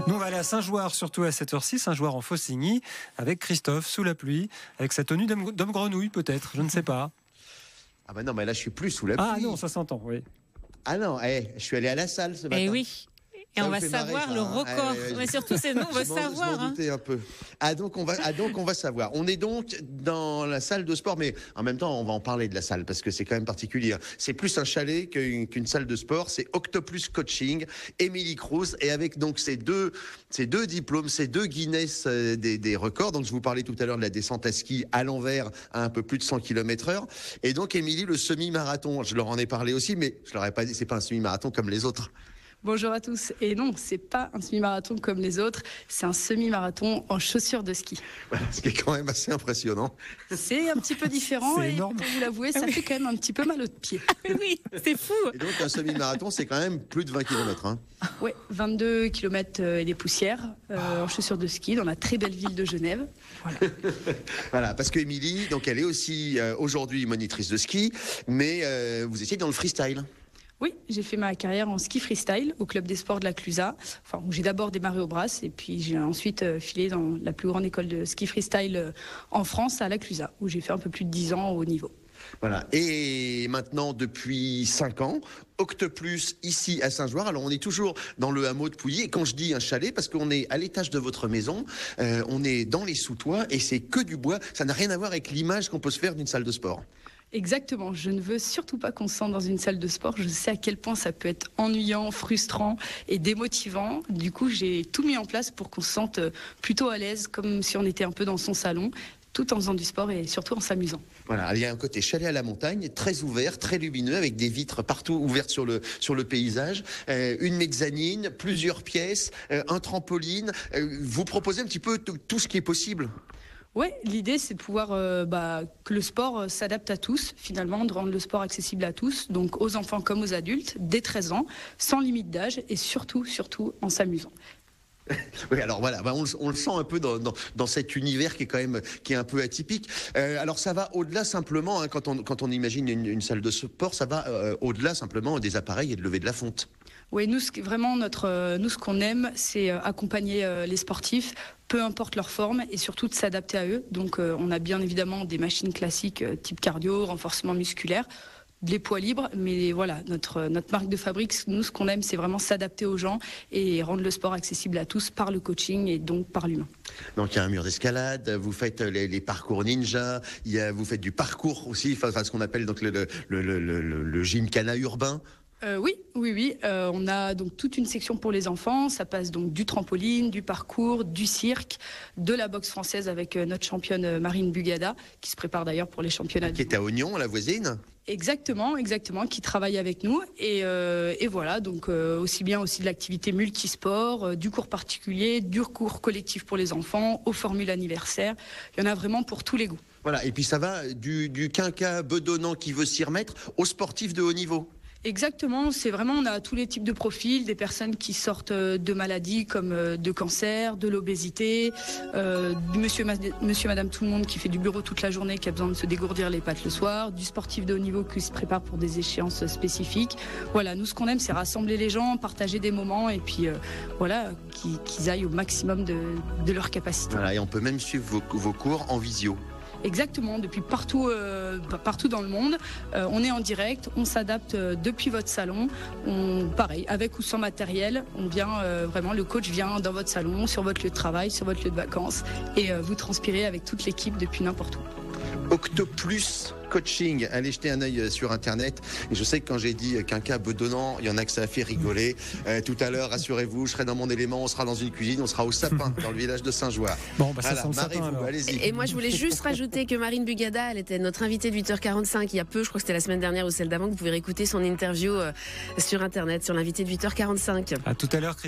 Nous, on va aller à Saint-Jouard, surtout à 7h06, Saint-Jouard en Faucigny, avec Christophe, sous la pluie, avec sa tenue d'homme grenouille, peut-être, je ne sais pas. Ah bah non, mais là, je suis plus sous la pluie. Ah non, ça s'entend, oui. Ah non, je suis allé à la salle ce matin. Eh oui. Et on va savoir le record. Mais surtout, c'est nous, on veut savoir. Je m'en doutais un peu. Donc on va savoir. On est donc dans la salle de sport, mais en même temps, on va en parler de la salle parce que c'est quand même particulier. C'est plus un chalet qu'une salle de sport. C'est Octoplus Coaching, Émilie Cruz, et avec donc ces deux diplômes, ces deux Guinness des records. Donc je vous parlais tout à l'heure de la descente à ski à l'envers à un peu plus de 100 km/h. Et donc Émilie, le semi-marathon. Je leur en ai parlé aussi, mais je leur ai pas dit, c'est pas un semi-marathon comme les autres. Bonjour à tous. Et non, c'est pas un semi-marathon comme les autres, c'est un semi-marathon en chaussures de ski. Voilà, ce qui est quand même assez impressionnant. C'est un petit peu différent C'est et énorme. pour vous l'avouer, ça fait quand même un petit peu mal aux pieds. Oui, c'est fou. Et donc un semi-marathon, c'est quand même plus de 20 km. Hein. Ouais, 22 km et des poussières en chaussures de ski dans la très belle ville de Genève. Voilà. Voilà, parce que Émilie, donc elle est aussi aujourd'hui monitrice de ski, mais vous étiez dans le freestyle. Oui, j'ai fait ma carrière en ski freestyle au club des sports de la Clusaz, où j'ai d'abord démarré au Bras et puis j'ai ensuite filé dans la plus grande école de ski freestyle en France à la Clusaz, où j'ai fait un peu plus de 10 ans au haut niveau. Voilà. Et maintenant, depuis 5 ans, Octoplus, ici à Saint-Jouard. Alors, on est toujours dans le hameau de Pouilly. Et quand je dis un chalet, parce qu'on est à l'étage de votre maison, on est dans les sous-toits et c'est que du bois. Ça n'a rien à voir avec l'image qu'on peut se faire d'une salle de sport. Exactement, je ne veux surtout pas qu'on se sente dans une salle de sport. Je sais à quel point ça peut être ennuyant, frustrant et démotivant. Du coup, j'ai tout mis en place pour qu'on se sente plutôt à l'aise, comme si on était un peu dans son salon, tout en faisant du sport et surtout en s'amusant. Voilà, il y a un côté chalet à la montagne, très ouvert, très lumineux, avec des vitres partout ouvertes sur le paysage, une mezzanine, plusieurs pièces, un trampoline. Vous proposez un petit peu tout ce qui est possible. Ouais, l'idée c'est de pouvoir que le sport s'adapte à tous, finalement, de rendre le sport accessible à tous, donc aux enfants comme aux adultes, dès 13 ans, sans limite d'âge et surtout en s'amusant. Oui, alors voilà, on le sent un peu dans cet univers qui est un peu atypique. Alors ça va au-delà simplement, hein, quand on imagine une salle de sport, ça va au-delà simplement des appareils et de lever de la fonte. Oui, nous, ce qu'on aime, c'est accompagner les sportifs, peu importe leur forme, et surtout de s'adapter à eux. Donc, on a bien évidemment des machines classiques type cardio, renforcement musculaire, les poids libres, mais voilà, notre marque de fabrique, nous, ce qu'on aime, c'est vraiment s'adapter aux gens et rendre le sport accessible à tous par le coaching et donc par l'humain. Donc, il y a un mur d'escalade, vous faites les parcours ninja, vous faites du parcours aussi, enfin, ce qu'on appelle donc le gymkhana urbain. Oui. On a donc toute une section pour les enfants. Ça passe donc du trampoline, du parcours, du cirque, de la boxe française avec notre championne Marine Bugada, qui se prépare d'ailleurs pour les championnats. Qui est à Oignon, la voisine. Exactement, qui travaille avec nous. Et voilà, donc aussi bien de l'activité multisport, du cours particulier, du cours collectif pour les enfants, aux formules anniversaires. Il y en a vraiment pour tous les goûts. Voilà, et puis ça va du quinca bedonnant qui veut s'y remettre aux sportifs de haut niveau. Exactement, on a tous les types de profils, des personnes qui sortent de maladies comme de cancer, de l'obésité, monsieur, madame tout le monde qui fait du bureau toute la journée, qui a besoin de se dégourdir les pattes le soir, du sportif de haut niveau qui se prépare pour des échéances spécifiques. Voilà, nous ce qu'on aime c'est rassembler les gens, partager des moments et puis qu'ils aillent au maximum de leur capacité. Voilà, et on peut même suivre vos cours en visio. Exactement, depuis partout dans le monde. On est en direct, on s'adapte depuis votre salon. Pareil, avec ou sans matériel, on vient vraiment, le coach vient dans votre salon, sur votre lieu de travail, sur votre lieu de vacances et vous transpirez avec toute l'équipe depuis n'importe où. Octoplus Coaching, allez jeter un œil sur internet. Et je sais que quand j'ai dit quinca bedonnant, il y en a que ça a fait rigoler. Tout à l'heure, rassurez-vous, je serai dans mon élément, on sera dans une cuisine, on sera au sapin, dans le village de Saint-Jouard. Bon, ça voilà, sent le sapin, alors. Allez-y. Et moi, je voulais juste rajouter que Marine Bugada, elle était notre invitée de 8h45 il y a peu, je crois que c'était la semaine dernière ou celle d'avant, que vous pouvez réécouter son interview sur internet, sur l'invité de 8h45. À tout à l'heure, Christophe.